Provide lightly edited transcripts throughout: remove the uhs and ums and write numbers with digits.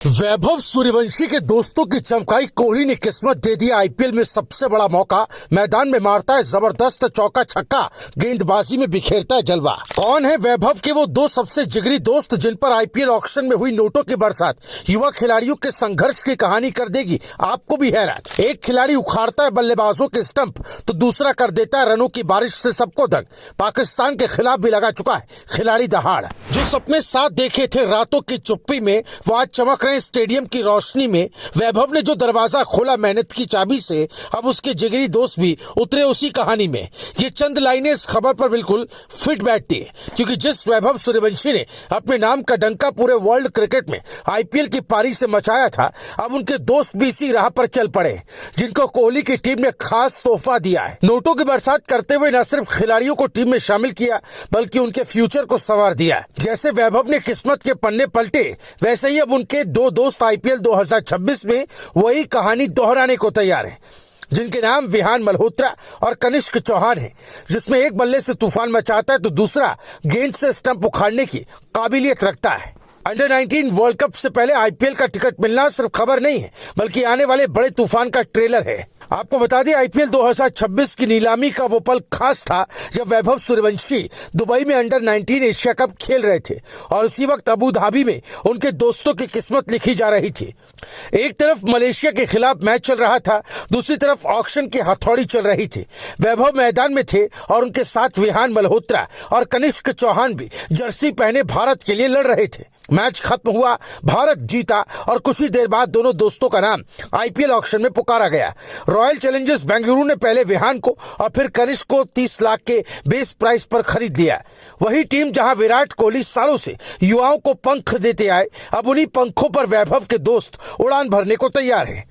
वैभव सूर्यवंशी के दोस्तों की चमकाई कोहली ने किस्मत दे दिया। आईपीएल में सबसे बड़ा मौका, मैदान में मारता है जबरदस्त चौका छक्का, गेंदबाजी में बिखेरता है जलवा। कौन है वैभव के वो दो सबसे जिगरी दोस्त जिन पर आईपीएल ऑक्शन में हुई नोटों की बरसात? युवा खिलाड़ियों के संघर्ष की कहानी कर देगी आपको भी हैरान। एक खिलाड़ी उखाड़ता है बल्लेबाजों के स्टंप तो दूसरा कर देता है रनों की बारिश से सबको दंग। पाकिस्तान के खिलाफ भी लगा चुका है खिलाड़ी दहाड़। जो सपने साथ देखे थे रातों की चुप्पी में, वो आज चमक स्टेडियम की रोशनी में। वैभव ने जो दरवाजा खोला मेहनत की चाबी से, अब उसके जिगरी दोस्त भी उतरे उसी कहानी में। ये चंद लाइनें इस खबर पर बिल्कुल फिट बैठती है, क्योंकि जिस वैभव सूर्यवंशी ने अपने नाम का डंका पूरे वर्ल्ड क्रिकेट में आईपीएल की पारी से मचाया था, अब उनके दोस्त भी इसी राह पर चल पड़े, जिनको कोहली की टीम ने खास तोहफा दिया है। नोटों की बरसात करते हुए न सिर्फ खिलाड़ियों को टीम में शामिल किया, बल्कि उनके फ्यूचर को संवार दिया। जैसे वैभव ने किस्मत के पन्ने पलटे, वैसे ही अब उनके दो दोस्त आईपीएल 2026 में वही कहानी दोहराने को तैयार है, जिनके नाम विहान मल्होत्रा और कनिष्क चौहान है। जिसमें एक बल्ले से तूफान मचाता है तो दूसरा गेंद से स्टंप उखाड़ने की काबिलियत रखता है। अंडर 19 वर्ल्ड कप से पहले आईपीएल का टिकट मिलना सिर्फ खबर नहीं है, बल्कि आने वाले बड़े तूफान का ट्रेलर है। आपको बता दें, आईपीएल 2026 की नीलामी का वो पल खास था जब वैभव सूर्यवंशी दुबई में अंडर 19 एशिया कप खेल रहे थे, और उसी वक्त अबू धाबी में उनके दोस्तों की किस्मत लिखी जा रही थी। एक तरफ मलेशिया के खिलाफ मैच चल रहा था, दूसरी तरफ ऑक्शन की हथौड़ी चल रही थी। वैभव मैदान में थे और उनके साथ विहान मल्होत्रा और कनिष्क चौहान भी जर्सी पहने भारत के लिए लड़ रहे थे। मैच खत्म हुआ, भारत जीता और कुछ ही देर बाद दोनों दोस्तों का नाम आईपीएल ऑक्शन में पुकारा गया। रॉयल चैलेंजर्स बेंगलुरु ने पहले विहान को और फिर कनिष्क को 30 लाख के बेस प्राइस पर खरीद लिया। वही टीम जहां विराट कोहली सालों से युवाओं को पंख देते आए, अब उन्हीं पंखों पर वैभव के दोस्त उड़ान भरने को तैयार है।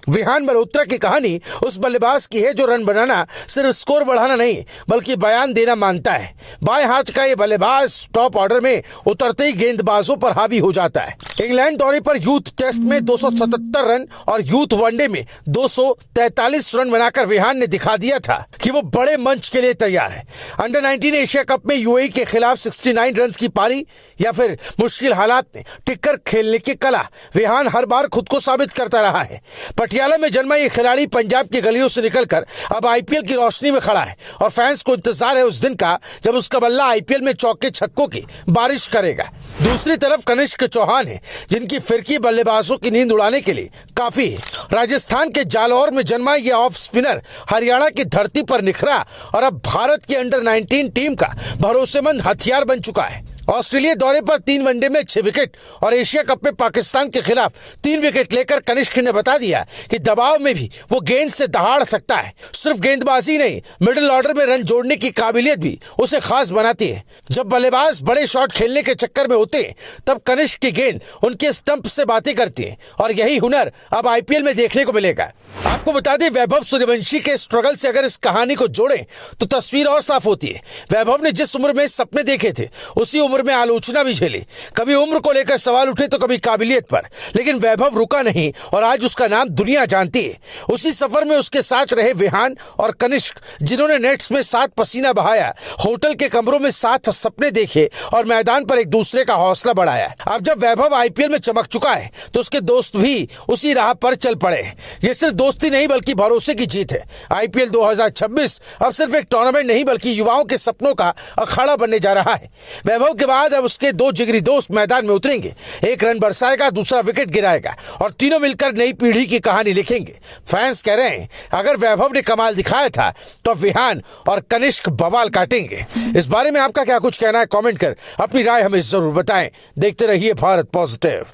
विहान मल्होत्रा की कहानी उस बल्लेबाज की है जो रन बनाना सिर्फ स्कोर बढ़ाना नहीं, बल्कि बयान देना मानता है। बाएं हाथ का ये बल्लेबाज टॉप ऑर्डर में उतरते ही गेंदबाजों पर हावी हो जाता है। इंग्लैंड दौरे पर यूथ टेस्ट में 277 रन और यूथ वनडे में 243 रन बनाकर विहान ने दिखा दिया था कि वो बड़े मंच के लिए तैयार है। अंडर 19 एशिया कप में यूएई के खिलाफ 69 रन की पारी या फिर मुश्किल हालात में टिककर खेलने की कला, विहान हर बार खुद को साबित करता रहा है। पटियाला में जन्मा ये खिलाड़ी पंजाब की गलियों से निकलकर अब आईपीएल की रोशनी में खड़ा है, और फैंस को इंतजार है उस दिन का जब उसका बल्ला आईपीएल में चौके छक्कों की बारिश करेगा। दूसरी तरफ कनिष्क चौहान है, जिनकी फिरकी बल्लेबाजों की नींद उड़ाने के लिए काफी है। राजस्थान के जालौर में जन्मा ये ऑफ स्पिनर हरियाणा की धरती पर निखरा और अब भारत की अंडर 19 टीम का भरोसेमंद हथियार बन चुका है। ऑस्ट्रेलिया दौरे पर 3 वनडे में 6 विकेट और एशिया कप में पाकिस्तान के खिलाफ 3 विकेट लेकर कनिष्क ने बता दिया कि दबाव में भी वो गेंद से दहाड़ सकता है। सिर्फ गेंदबाजी नहीं, मिडिल ऑर्डर में रन जोड़ने की काबिलियत भी उसे खास बनाती है। जब बल्लेबाज बड़े शॉट खेलने के चक्कर में होते हैं, तब कनिष्क की गेंद उनके स्टंप से बातें करती है, और यही हुनर अब आईपीएल में देखने को मिलेगा। आपको बता दें, वैभव सूर्यवंशी के स्ट्रगल से अगर इस कहानी को जोड़ें तो तस्वीर और साफ होती है। वैभव ने जिस उम्र में सपने देखे थे, उसी उम्र में आलोचना भी झेली। कभी उम्र को लेकर सवाल उठे तो कभी काबिलियत पर, लेकिन वैभव रुका नहीं और आज उसका नाम दुनिया जानती है। उसी सफर में उसके साथ रहे विहान और कनिष्क, जिन्होंने नेट्स में साथ पसीना बहाया, होटल के कमरों में साथ सपने देखे और मैदान पर एक दूसरे का हौसला बढ़ाया। अब जब वैभव आईपीएल में चमक चुका है तो उसके दोस्त भी उसी राह पर चल पड़े। ये सिर्फ दोस्ती नहीं बल्कि भरोसे की जीत है। आईपीएल 2026 अब सिर्फ एक टूर्नामेंट नहीं बल्कि युवाओं के सपनों का अखाड़ा बनने जा रहा है। वैभव के बाद अब उसके 2 जिगरी दोस्त मैदान में उतरेंगे, एक रन बरसाएगा, दूसरा विकेट गिराएगा, और तीनों मिलकर नई पीढ़ी की कहानी लिखेंगे। फैंस कह रहे हैं अगर वैभव ने कमाल दिखाया था तो विहान और कनिष्क बवाल काटेंगे। इस बारे में आपका क्या कुछ कहना है? कमेंट कर अपनी राय हमें जरूर बताएं। देखते रहिए भारत पॉजिटिव।